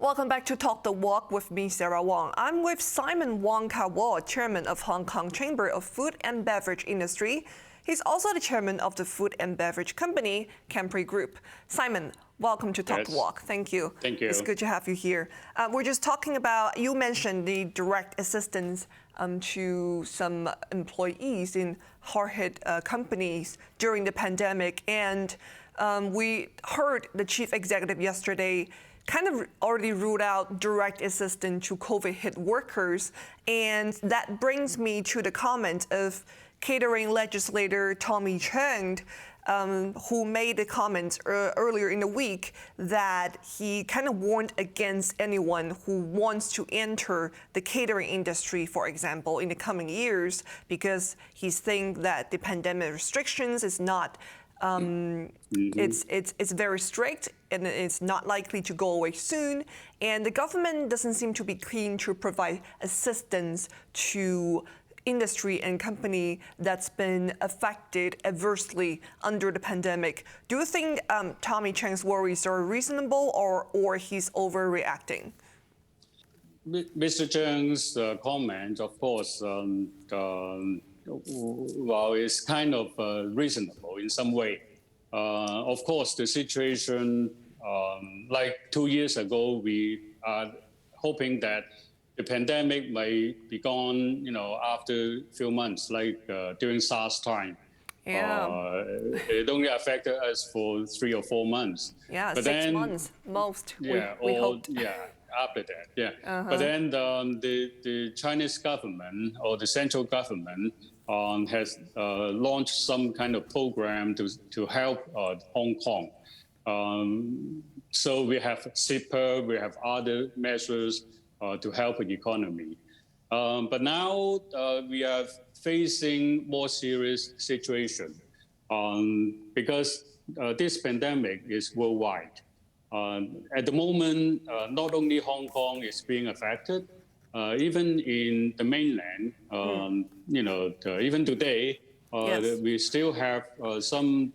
Welcome back to Talk the Walk with me, Sarah Wong. I'm with Simon Wong, Chairman of Hong Kong Chamber of Food and Beverage Industry. He's also the chairman of the food and beverage company, Kampery Group. Simon, welcome to Talk the Walk. Thank you. Thank you. It's good to have you here. We're just talking about, you mentioned the direct assistance to some employees in hard-hit companies during the pandemic. And we heard the chief executive yesterday kind of already ruled out direct assistance to COVID-hit workers. And that brings me to the comment of catering legislator Tommy Cheng, who made the comment earlier in the week that he kind of warned against anyone who wants to enter the catering industry, for example, in the coming years, because he's saying that the pandemic restrictions is not it's very strict and it's not likely to go away soon. And the government doesn't seem to be keen to provide assistance to industry and company that's been affected adversely under the pandemic. Do you think Tommy Cheng's worries are reasonable or he's overreacting? Mr. Cheng's comment, of course, well, it's kind of reasonable in some way. Of course, the situation, like 2 years ago, we are hoping that the pandemic might be gone, after a few months, like during SARS time. Yeah. It only affected us for 3 or 4 months. Yeah, but 6 months, most, yeah, we hoped. Yeah, after that, yeah. But then the Chinese government or the central government has launched some kind of program to help Hong Kong. So we have SIPA, we have other measures to help the economy. But now we are facing more serious situation because this pandemic is worldwide. At the moment, not only Hong Kong is being affected, even in the mainland, even today, Yes. we still have some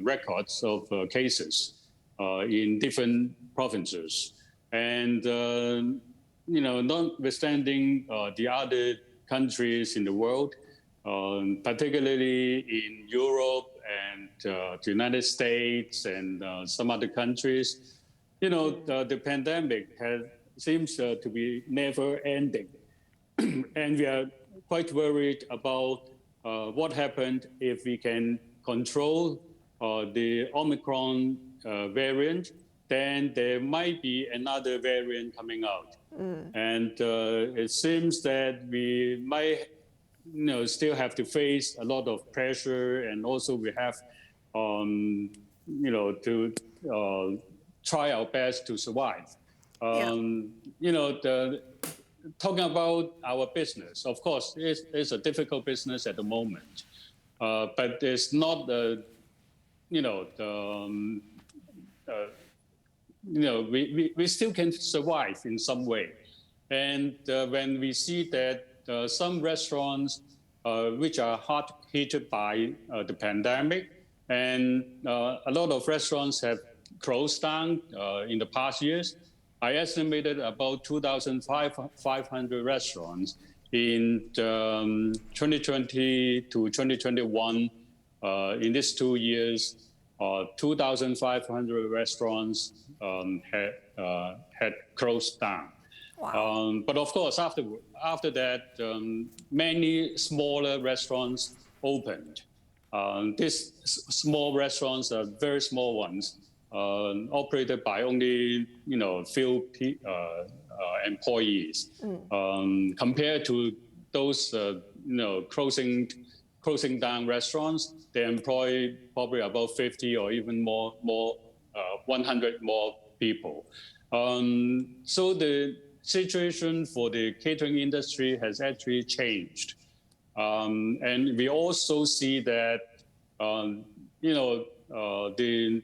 records of cases in different provinces. And, notwithstanding the other countries in the world, particularly in Europe and the United States and some other countries, the pandemic seems to be never ending. And we are quite worried about what happened if we can control the Omicron variant, then there might be another variant coming out. And it seems that we might still have to face a lot of pressure, and also we have to try our best to survive. Talking about our business, of course, it's a difficult business at the moment, but it's not we still can survive in some way. And when we see that some restaurants which are hard hit by the pandemic, and a lot of restaurants have closed down in the past years, I estimated about 2,500 restaurants in 2020 to 2021. In these 2 years, 2,500 restaurants had closed down. Wow. But of course, after that, many smaller restaurants opened. These small restaurants are very small ones, operated by only few employees, compared to those closing down restaurants. They employ probably about 50 or even more 100 more people. So the situation for the catering industry has actually changed, and we also see that the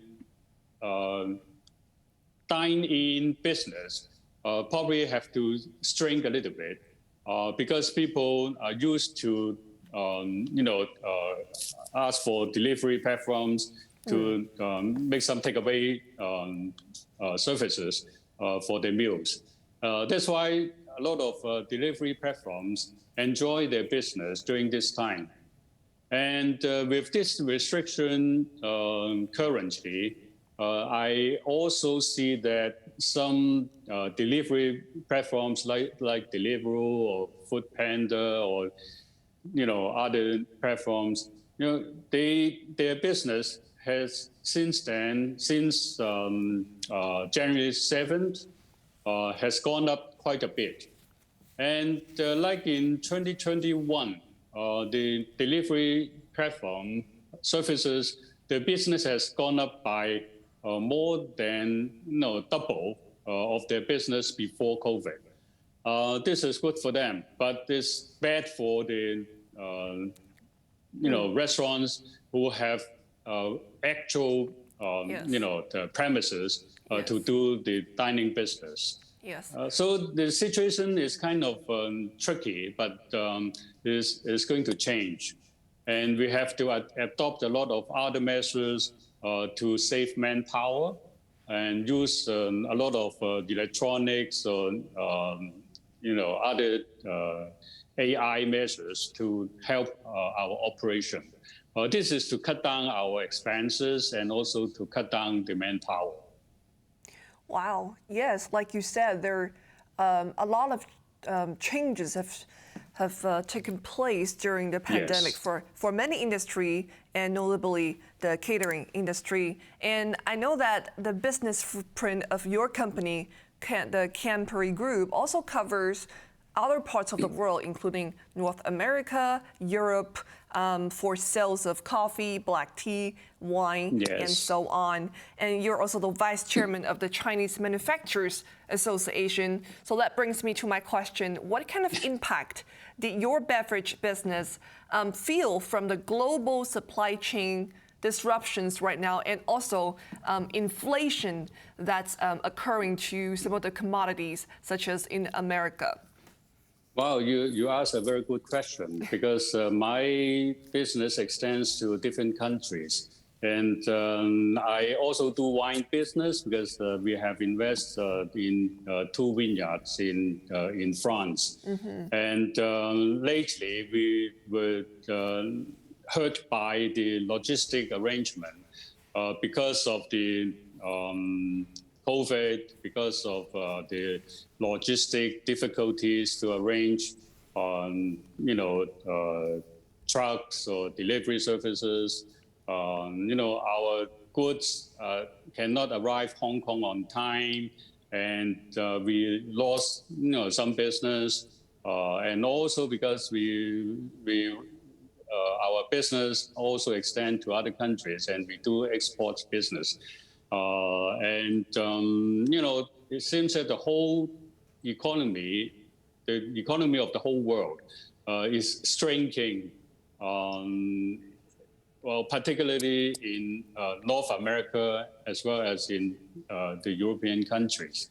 dine-in business probably have to shrink a little bit because people are used to ask for delivery platforms to make some takeaway services. for their meals. That's why a lot of delivery platforms enjoy their business during this time. And with this restriction currently, I also see that some delivery platforms like Deliveroo or Foodpanda or other platforms, their business has since January 7th, has gone up quite a bit. And like in 2021, the delivery platform services, the business has gone up by more than double of their business before COVID. This is good for them, but it's bad for the restaurants who have actual the premises to do the dining business. Yes. So the situation is kind of tricky, but is going to change. And we have to adopt a lot of other measures to save manpower and use a lot of electronics or other AI measures to help our operation. This is to cut down our expenses and also to cut down the manpower. Wow. Yes, like you said, there a lot of changes have taken place during the pandemic for many industry, and notably the catering industry. And I know that the business footprint of your company, the Kampery Group, also covers other parts of the world, including North America, Europe, for sales of coffee, black tea, wine, and so on. And you're also the vice chairman of the Chinese Manufacturers Association. So that brings me to my question. What kind of impact did your beverage business feel from the global supply chain disruptions right now, and also inflation that's occurring to some of the commodities, such as in America? Wow, you asked a very good question, because my business extends to different countries. And I also do wine business because we have invested in 2 vineyards in France. Mm-hmm. And lately we were hurt by the logistic arrangement because of the COVID, because of the logistic difficulties to arrange trucks or delivery services. Our goods cannot arrive Hong Kong on time, and we lost some business, and also because our business also extend to other countries, and we do export business. And it seems that the whole economy, the economy of the whole world, is shrinking. Well, particularly in North America as well as in the European countries.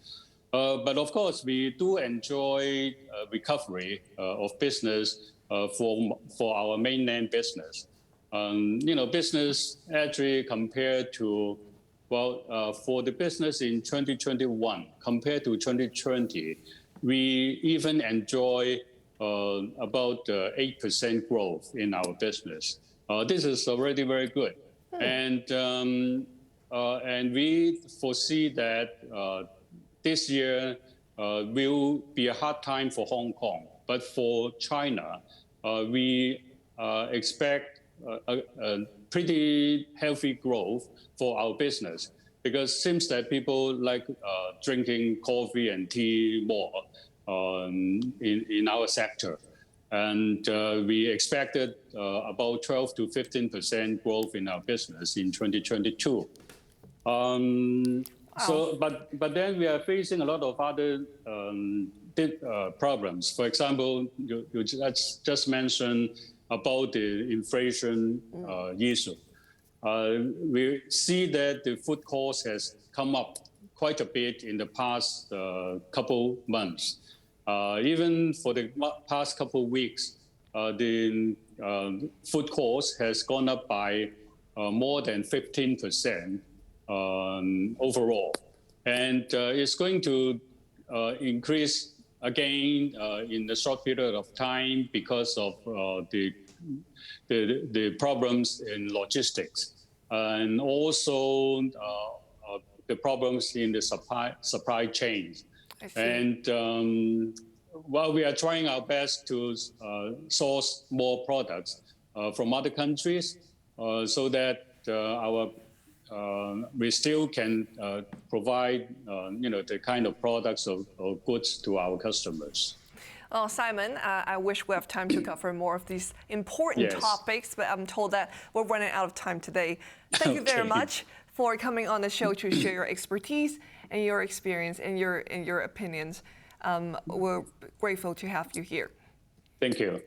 But of course, we do enjoy recovery of business for our mainland business. Business actually compared to, for the business in 2021 compared to 2020, we even enjoy about 8% growth in our business. This is already very good. And we foresee that this year will be a hard time for Hong Kong. But for China, we expect a pretty healthy growth for our business, because it seems that people like drinking coffee and tea more in our sector. And we expected about 12 to 15% growth in our business in 2022. So, but then we are facing a lot of other problems. For example, you just mentioned about the inflation issue. We see that the food cost has come up quite a bit in the past couple months. Even for the past couple of weeks, the food cost has gone up by more than 15% overall. and it's going to increase again in the short period of time because of the problems in logistics and also the problems in the supply chains. And while we are trying our best to source more products from other countries so that we still can provide the kind of products or goods to our customers. Well, Simon, I wish we have time to cover more of these important topics, but I'm told that we're running out of time today. Thank you very much for coming on the show to share your expertise and your experience and your opinions. We're grateful to have you here. Thank you.